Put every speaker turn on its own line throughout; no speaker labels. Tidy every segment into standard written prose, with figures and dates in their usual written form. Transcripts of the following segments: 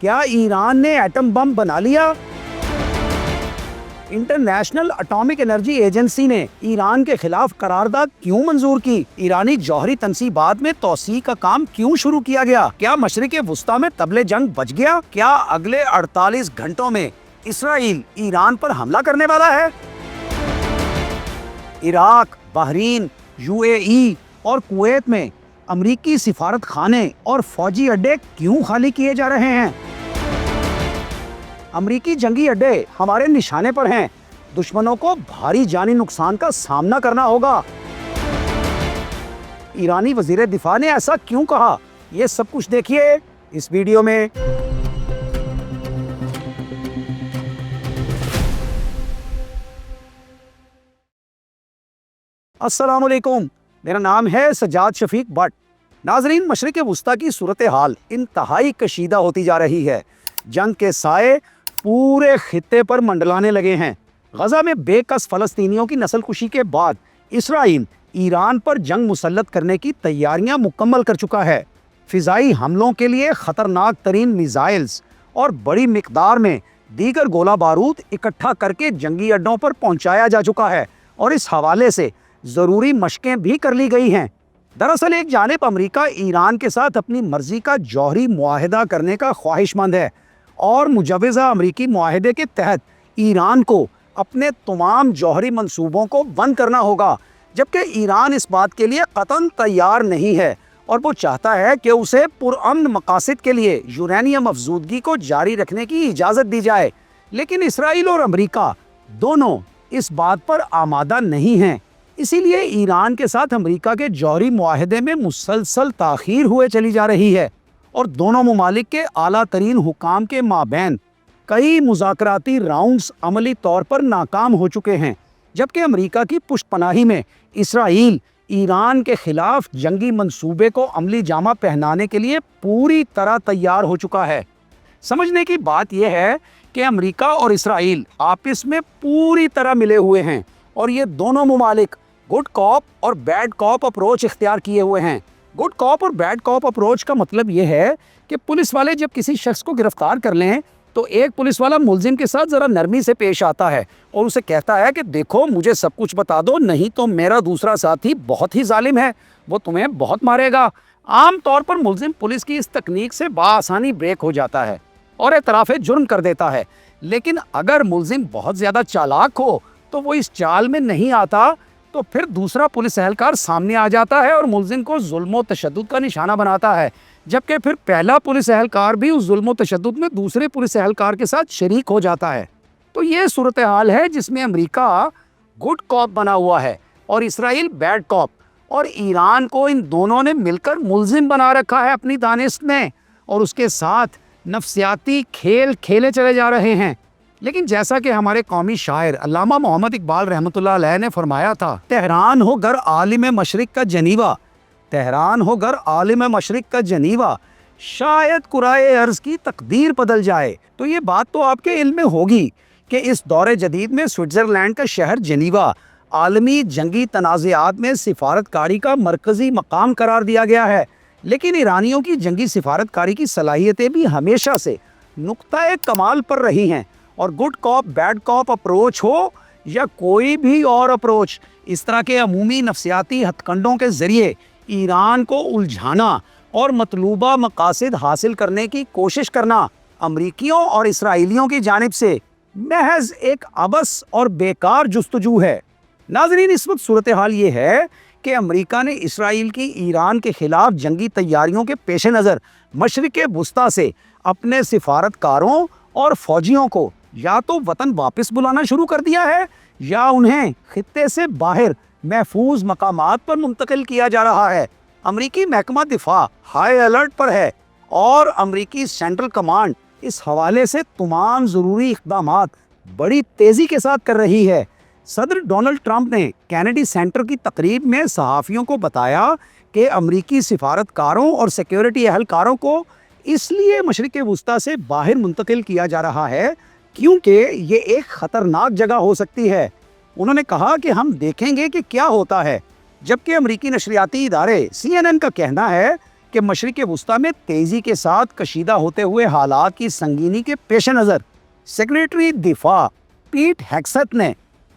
کیا ایران نے atom bomb بنا لیا؟ انٹرنیشنل اٹامک انرجی ایجنسی نے ایران کے خلاف قرارداد کیوں منظور کی؟ ایرانی جوہری تنصیبات میں توسیع کا کام کیوں شروع کیا گیا؟ کیا مشرق وسطیٰ میں طبل جنگ بج گیا؟ کیا اگلے 48 گھنٹوں میں اسرائیل ایران پر حملہ کرنے والا ہے؟ عراق، بحرین، UAE اور کویت میں امریکی سفارت خانے اور فوجی اڈے کیوں خالی کیے جا رہے ہیں؟ امریکی جنگی اڈے ہمارے نشانے پر ہیں، دشمنوں کو بھاری جانی نقصان کا سامنا کرنا ہوگا۔ ایرانی وزیر دفاع نے ایسا کیوں کہا؟ یہ سب کچھ دیکھیے اس ویڈیو میں۔ السلام علیکم، میرا نام ہے سجاد شفیق بٹ۔ ناظرین، مشرق وسطیٰ کی صورتحال انتہائی کشیدہ ہوتی جا رہی ہے۔ جنگ کے سائے پورے خطے پر منڈلانے لگے ہیں۔ غزہ میں بے کس فلسطینیوں کی نسل کشی کے بعد اسرائیل ایران پر جنگ مسلط کرنے کی تیاریاں مکمل کر چکا ہے۔ فضائی حملوں کے لیے خطرناک ترین میزائلز اور بڑی مقدار میں دیگر گولہ بارود اکٹھا کر کے جنگی اڈوں پر پہنچایا جا چکا ہے، اور اس حوالے سے ضروری مشقیں بھی کر لی گئی ہیں۔ دراصل ایک جانب امریکہ ایران کے ساتھ اپنی مرضی کا جوہری معاہدہ کرنے کا خواہش مند ہے، اور مجوزہ امریکی معاہدے کے تحت ایران کو اپنے تمام جوہری منصوبوں کو بند کرنا ہوگا، جبکہ ایران اس بات کے لیے قطعاً تیار نہیں ہے، اور وہ چاہتا ہے کہ اسے پرامن مقاصد کے لیے یورینیم افزودگی کو جاری رکھنے کی اجازت دی جائے۔ لیکن اسرائیل اور امریکہ دونوں اس بات پر آمادہ نہیں ہیں، اسی لیے ایران کے ساتھ امریکہ کے جوہری معاہدے میں مسلسل تاخیر ہوئے چلی جا رہی ہے، اور دونوں ممالک کے اعلیٰ ترین حکام کے مابین کئی مذاکراتی راؤنڈز عملی طور پر ناکام ہو چکے ہیں، جبکہ امریکہ کی پشت پناہی میں اسرائیل ایران کے خلاف جنگی منصوبے کو عملی جامہ پہنانے کے لیے پوری طرح تیار ہو چکا ہے۔ سمجھنے کی بات یہ ہے کہ امریکہ اور اسرائیل آپس میں پوری طرح ملے ہوئے ہیں، اور یہ دونوں ممالک گڈ کاپ اور بیڈ کاپ اپروچ اختیار کیے ہوئے ہیں۔ گڈ کاپ اور بیڈ کاپ اپروچ کا مطلب یہ ہے کہ پولیس والے جب کسی شخص کو گرفتار کر لیں تو ایک پولیس والا ملزم کے ساتھ ذرا نرمی سے پیش آتا ہے، اور اسے کہتا ہے کہ دیکھو مجھے سب کچھ بتا دو، نہیں تو میرا دوسرا ساتھی بہت ہی ظالم ہے، وہ تمہیں بہت مارے گا۔ عام طور پر ملزم پولیس کی اس تکنیک سے بآسانی بریک ہو جاتا ہے اور اعتراف جرم کر دیتا ہے، لیکن اگر ملزم بہت زیادہ چالاک ہو تو وہ اس چال میں نہیں آتا، تو پھر دوسرا پولیس اہلکار سامنے آ جاتا ہے اور ملزم کو ظلم و تشدد کا نشانہ بناتا ہے، جبکہ پھر پہلا پولیس اہلکار بھی اس ظلم و تشدد میں دوسرے پولیس اہلکار کے ساتھ شریک ہو جاتا ہے۔ تو یہ صورتحال ہے جس میں امریکہ گڈ کاپ بنا ہوا ہے اور اسرائیل بیڈ کاپ، اور ایران کو ان دونوں نے مل کر ملزم بنا رکھا ہے اپنی دانست میں، اور اس کے ساتھ نفسیاتی کھیل کھیلے چلے جا رہے ہیں۔ لیکن جیسا کہ ہمارے قومی شاعر علامہ محمد اقبال رحمۃ اللہ علیہ نے فرمایا تھا، تہران ہو گر عالم مشرق کا جنیوا، تہران ہو گر عالم مشرق کا جنیوا، شاید کرائے ارض کی تقدیر بدل جائے۔ تو یہ بات تو آپ کے علم میں ہوگی کہ اس دور جدید میں سوئٹزرلینڈ کا شہر جنیوا عالمی جنگی تنازعات میں سفارت کاری کا مرکزی مقام قرار دیا گیا ہے، لیکن ایرانیوں کی جنگی سفارت کاری کی صلاحیتیں بھی ہمیشہ سے نقطۂ کمال پر رہی ہیں، اور گڈ کاپ بیڈ کاپ اپروچ ہو یا کوئی بھی اور اپروچ، اس طرح کے عمومی نفسیاتی ہتھ کنڈوں کے ذریعے ایران کو الجھانا اور مطلوبہ مقاصد حاصل کرنے کی کوشش کرنا امریکیوں اور اسرائیلیوں کی جانب سے محض ایک عبث اور بیکار جستجو ہے۔ ناظرین، اس وقت صورتحال یہ ہے کہ امریکہ نے اسرائیل کی ایران کے خلاف جنگی تیاریوں کے پیش نظر مشرق وسطیٰ سے اپنے سفارتکاروں اور فوجیوں کو یا تو وطن واپس بلانا شروع کر دیا ہے، یا انہیں خطے سے باہر محفوظ مقامات پر منتقل کیا جا رہا ہے۔ امریکی محکمہ دفاع ہائی الرٹ پر ہے، اور امریکی سینٹرل کمانڈ اس حوالے سے تمام ضروری اقدامات بڑی تیزی کے ساتھ کر رہی ہے۔ صدر ڈونلڈ ٹرمپ نے کینیڈی سینٹر کی تقریب میں صحافیوں کو بتایا کہ امریکی سفارتکاروں اور سیکیورٹی اہلکاروں کو اس لیے مشرق وسطیٰ سے باہر منتقل کیا جا رہا ہے کیونکہ یہ ایک خطرناک جگہ ہو سکتی ہے۔ انہوں نے کہا کہ ہم دیکھیں گے کہ کیا ہوتا ہے، جبکہ امریکی نشریاتی ادارے CNN کا کہنا ہے کہ مشرق وسطی میں تیزی کے ساتھ کشیدہ ہوتے ہوئے حالات کی سنگینی کے پیش نظر سیکریٹری دفاع پیٹ ہیگسیت نے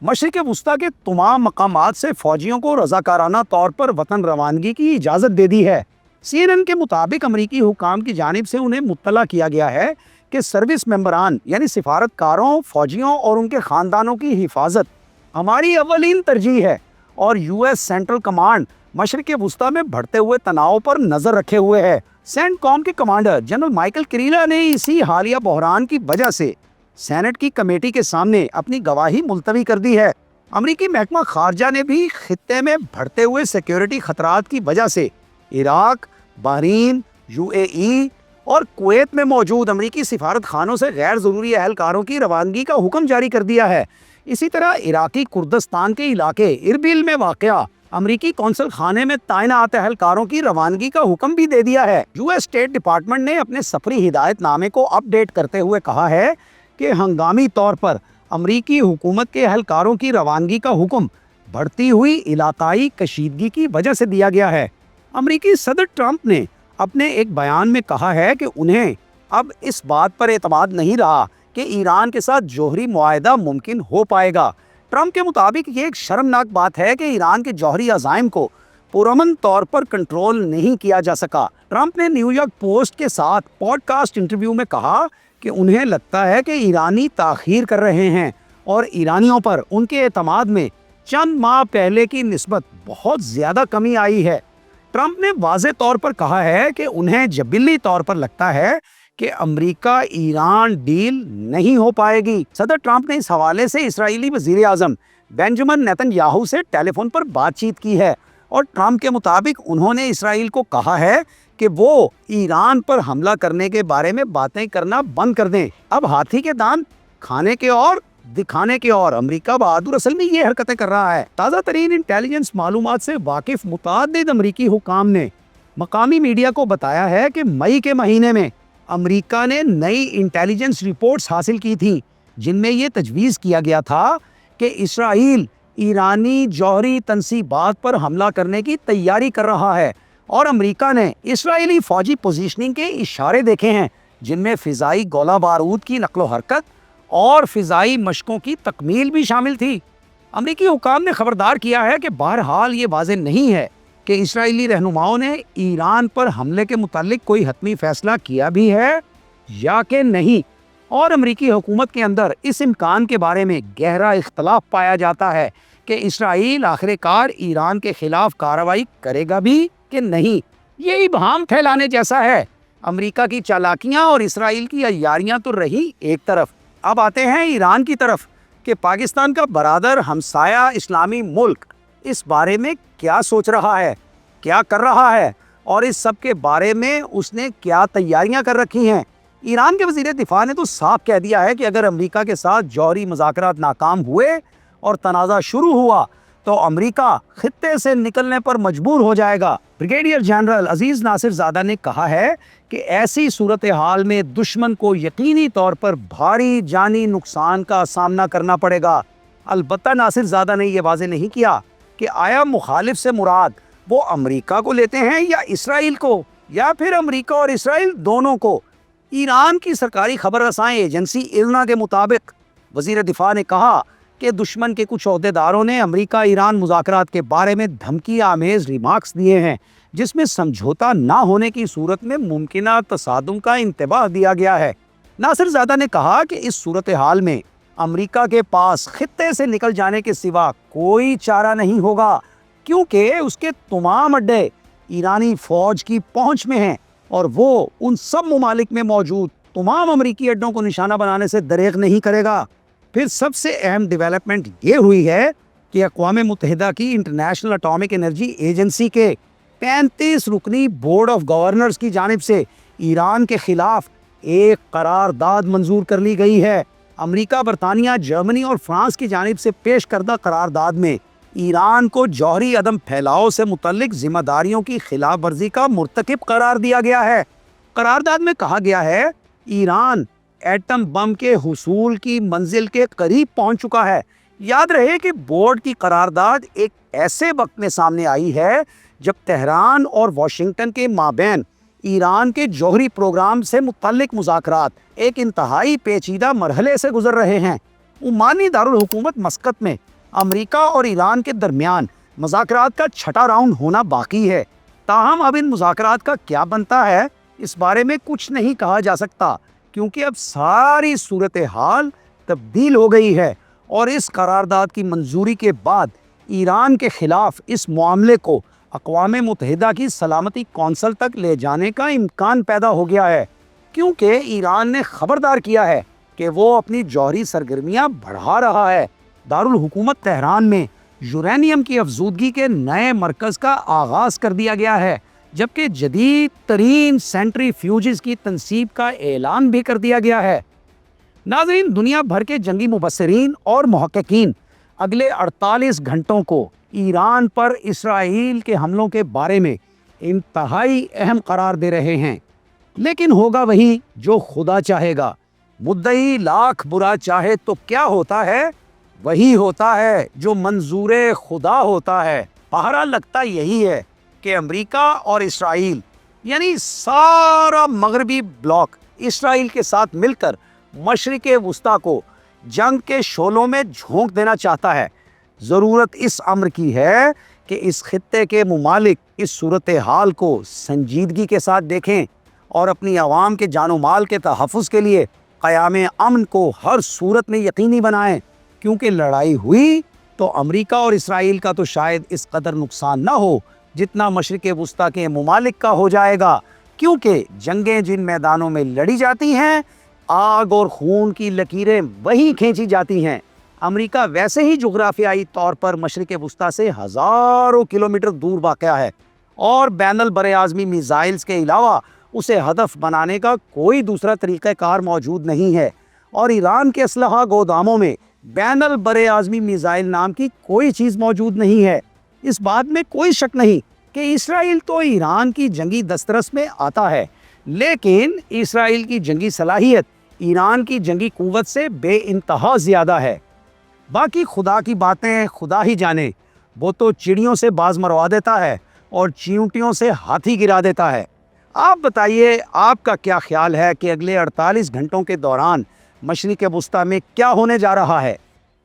مشرق وسطی کے تمام مقامات سے فوجیوں کو رضاکارانہ طور پر وطن روانگی کی اجازت دے دی ہے۔ CNN کے مطابق امریکی حکام کی جانب سے انہیں مطلع کیا گیا ہے کہ سروس ممبران یعنی سفارتکاروں، فوجیوں اور ان کے خاندانوں کی حفاظت ہماری اولین ترجیح ہے، اور US سینٹرل کمانڈ مشرق وسطی میں بڑھتے ہوئے تناؤ پر نظر رکھے ہوئے ہے۔ سینٹ کام کے کمانڈر جنرل مائیکل کریلا نے اسی حالیہ بحران کی وجہ سے سینٹ کی کمیٹی کے سامنے اپنی گواہی ملتوی کر دی ہے۔ امریکی محکمہ خارجہ نے بھی خطے میں بڑھتے ہوئے سیکیورٹی خطرات کی وجہ سے عراق، بحرین، UAE اور کویت میں موجود امریکی سفارت خانوں سے غیر ضروری اہلکاروں کی روانگی کا حکم جاری کر دیا ہے۔ اسی طرح عراقی کردستان کے علاقے اربیل میں واقع امریکی قونصل خانے میں تعینات اہلکاروں کی روانگی کا حکم بھی دے دیا ہے۔ US اسٹیٹ ڈپارٹمنٹ نے اپنے سفری ہدایت نامے کو اپ ڈیٹ کرتے ہوئے کہا ہے کہ ہنگامی طور پر امریکی حکومت کے اہلکاروں کی روانگی کا حکم بڑھتی ہوئی علاقائی کشیدگی کی وجہ سے دیا گیا ہے۔ امریکی صدر ٹرمپ نے اپنے ایک بیان میں کہا ہے کہ انہیں اب اس بات پر اعتماد نہیں رہا کہ ایران کے ساتھ جوہری معاہدہ ممکن ہو پائے گا۔ ٹرمپ کے مطابق یہ ایک شرمناک بات ہے کہ ایران کے جوہری عزائم کو پرامن طور پر کنٹرول نہیں کیا جا سکا۔ ٹرمپ نے نیو یارک پوسٹ کے ساتھ پوڈ کاسٹ انٹرویو میں کہا کہ انہیں لگتا ہے کہ ایرانی تاخیر کر رہے ہیں اور ایرانیوں پر ان کے اعتماد میں چند ماہ پہلے کی نسبت بہت زیادہ کمی آئی ہے۔ ٹرمپ نے واضح طور پر کہا ہے کہ انہیں جبلی طور پر لگتا ہے کہ امریکہ ایران ڈیل نہیں ہو پائے گی۔ صدر ٹرمپ نے اس حوالے سے اسرائیلی وزیر اعظم بینجامن نیتن یاہو سے ٹیلی فون پر بات چیت کی ہے، اور ٹرمپ کے مطابق انہوں نے اسرائیل کو کہا ہے کہ وہ ایران پر حملہ کرنے کے بارے میں باتیں کرنا بند کر دیں۔ اب ہاتھی کے دانت کھانے کے اور دکھانے کے اور امریکہ بہادر اصل میں یہ حرکتیں کر رہا ہے۔ تازہ ترین انٹیلیجنس معلومات سے واقف متعدد امریکی حکام نے مقامی میڈیا کو بتایا ہے کہ مئی کے مہینے میں امریکہ نے نئی انٹیلیجنس رپورٹس حاصل کی تھیں جن میں یہ تجویز کیا گیا تھا کہ اسرائیل ایرانی جوہری تنصیبات پر حملہ کرنے کی تیاری کر رہا ہے، اور امریکہ نے اسرائیلی فوجی پوزیشننگ کے اشارے دیکھے ہیں جن میں فضائی گولہ بارود کی نقل و حرکت اور فضائی مشقوں کی تکمیل بھی شامل تھی۔ امریکی حکام نے خبردار کیا ہے کہ بہرحال یہ واضح نہیں ہے کہ اسرائیلی رہنماؤں نے ایران پر حملے کے متعلق کوئی حتمی فیصلہ کیا بھی ہے یا کہ نہیں، اور امریکی حکومت کے اندر اس امکان کے بارے میں گہرا اختلاف پایا جاتا ہے کہ اسرائیل آخر کار ایران کے خلاف کارروائی کرے گا بھی کہ نہیں۔ یہ ابہام پھیلانے جیسا ہے۔ امریکہ کی چالاکیاں اور اسرائیل کی عیاریاں تو رہی ایک طرف، اب آتے ہیں ایران کی طرف کہ پاکستان کا برادر ہمسایہ اسلامی ملک اس بارے میں کیا سوچ رہا ہے، کیا کر رہا ہے، اور اس سب کے بارے میں اس نے کیا تیاریاں کر رکھی ہیں۔ ایران کے وزیر دفاع نے تو صاف کہہ دیا ہے کہ اگر امریکہ کے ساتھ جوہری مذاکرات ناکام ہوئے اور تنازع شروع ہوا تو امریکہ خطے سے نکلنے پر مجبور ہو جائے گا۔ بریگیڈیئر جنرل عزیز ناصر زادہ نے کہا ہے کہ ایسی صورتحال میں دشمن کو یقینی طور پر بھاری جانی نقصان کا سامنا کرنا پڑے گا۔ البتہ ناصر زادہ نے یہ واضح نہیں کیا کہ آیا مخالف سے مراد وہ امریکہ کو لیتے ہیں یا اسرائیل کو، یا پھر امریکہ اور اسرائیل دونوں کو۔ ایران کی سرکاری خبر رساں ایجنسی IRNA کے مطابق وزیر دفاع نے کہا کہ دشمن کے کچھ عہدیداروں نے امریکہ ایران مذاکرات کے بارے میں دھمکی آمیز ریمارکس دیے ہیں جس میں سمجھوتا نہ ہونے کی صورت میں ممکنہ تصادم کا انتباہ دیا گیا ہے۔ ناصر زادہ نے کہا کہ اس صورتحال میں امریکہ کے پاس خطے سے نکل جانے کے سوا کوئی چارہ نہیں ہوگا، کیونکہ اس کے تمام اڈے ایرانی فوج کی پہنچ میں ہیں اور وہ ان سب ممالک میں موجود تمام امریکی اڈوں کو نشانہ بنانے سے دریغ نہیں کرے گا۔ پھر سب سے اہم ڈیولپمنٹ یہ ہوئی ہے کہ اقوام متحدہ کی انٹرنیشنل اٹامک انرجی ایجنسی کے 35 رکنی بورڈ آف گورنرز کی جانب سے ایران کے خلاف ایک قرارداد منظور کر لی گئی ہے۔ امریکہ، برطانیہ، جرمنی اور فرانس کی جانب سے پیش کردہ قرارداد میں ایران کو جوہری عدم پھیلاؤ سے متعلق ذمہ داریوں کی خلاف ورزی کا مرتکب قرار دیا گیا ہے۔ قرارداد میں کہا گیا ہے ایران ایٹم بم کے حصول کی منزل کے قریب پہنچ چکا ہے۔ یاد رہے کہ بورڈ کی قرارداد ایک ایسے وقت میں سامنے آئی ہے جب تہران اور واشنگٹن کے مابین ایران کے جوہری پروگرام سے متعلق مذاکرات ایک انتہائی پیچیدہ مرحلے سے گزر رہے ہیں۔ عمانی دارالحکومت مسقط میں امریکہ اور ایران کے درمیان مذاکرات کا چھٹا راؤنڈ ہونا باقی ہے۔ تاہم اب ان مذاکرات کا کیا بنتا ہے اس بارے میں کچھ نہیں کہا جا سکتا، کیونکہ اب ساری صورتحال تبدیل ہو گئی ہے اور اس قرارداد کی منظوری کے بعد ایران کے خلاف اس معاملے کو اقوام متحدہ کی سلامتی کونسل تک لے جانے کا امکان پیدا ہو گیا ہے، کیونکہ ایران نے خبردار کیا ہے کہ وہ اپنی جوہری سرگرمیاں بڑھا رہا ہے۔ دارالحکومت تہران میں یورینیم کی افزودگی کے نئے مرکز کا آغاز کر دیا گیا ہے، جبکہ جدید ترین سینٹری فیوجز کی تنصیب کا اعلان بھی کر دیا گیا ہے۔ ناظرین، دنیا بھر کے جنگی مبصرین اور محققین اگلے 48 گھنٹوں کو ایران پر اسرائیل کے حملوں کے بارے میں انتہائی اہم قرار دے رہے ہیں، لیکن ہوگا وہی جو خدا چاہے گا۔ مدعی لاکھ برا چاہے تو کیا ہوتا ہے؟ وہی ہوتا ہے جو منظور خدا ہوتا ہے۔ پہرا لگتا یہی ہے کہ امریکہ اور اسرائیل یعنی سارا مغربی بلاک اسرائیل کے ساتھ مل کر مشرق وسطیٰ کو جنگ کے شعلوں میں جھونک دینا چاہتا ہے۔ ضرورت اس امر کی ہے کہ اس خطے کے ممالک اس صورتحال کو سنجیدگی کے ساتھ دیکھیں اور اپنی عوام کے جان و مال کے تحفظ کے لیے قیام امن کو ہر صورت میں یقینی بنائیں، کیونکہ لڑائی ہوئی تو امریکہ اور اسرائیل کا تو شاید اس قدر نقصان نہ ہو جتنا مشرق وسطیٰ کے ممالک کا ہو جائے گا، کیونکہ جنگیں جن میدانوں میں لڑی جاتی ہیں آگ اور خون کی لکیریں وہیں کھینچی جاتی ہیں۔ امریکہ ویسے ہی جغرافیائی طور پر مشرق وسطیٰ سے ہزاروں کلومیٹر دور واقع ہے اور بین البراعظمی میزائلز کے علاوہ اسے ہدف بنانے کا کوئی دوسرا طریقہ کار موجود نہیں ہے، اور ایران کے اسلحہ گوداموں میں بین البراعظمی میزائل نام کی کوئی چیز موجود نہیں ہے۔ اس بات میں کوئی شک نہیں کہ اسرائیل تو ایران کی جنگی دسترس میں آتا ہے، لیکن اسرائیل کی جنگی صلاحیت ایران کی جنگی قوت سے بے انتہا زیادہ ہے۔ باقی خدا کی باتیں خدا ہی جانے، وہ تو چڑیوں سے باز مروا دیتا ہے اور چیونٹیوں سے ہاتھی گرا دیتا ہے۔ آپ بتائیے، آپ کا کیا خیال ہے کہ اگلے 48 گھنٹوں کے دوران مشرق وسطیٰ میں کیا ہونے جا رہا ہے؟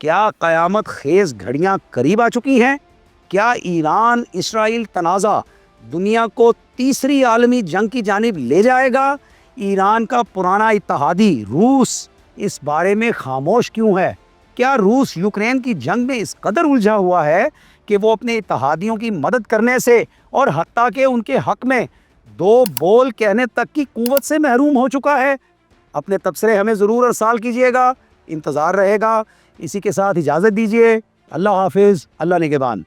کیا قیامت خیز گھڑیاں قریب آ چکی ہیں؟ کیا ایران اسرائیل تنازع دنیا کو تیسری عالمی جنگ کی جانب لے جائے گا؟ ایران کا پرانا اتحادی روس اس بارے میں خاموش کیوں ہے؟ کیا روس یوکرین کی جنگ میں اس قدر الجھا ہوا ہے کہ وہ اپنے اتحادیوں کی مدد کرنے سے اور حتیٰ کہ ان کے حق میں دو بول کہنے تک کی قوت سے محروم ہو چکا ہے؟ اپنے تبصرے ہمیں ضرور ارسال کیجیے گا، انتظار رہے گا۔ اسی کے ساتھ اجازت دیجیے۔ اللہ حافظ، اللہ نگہبان۔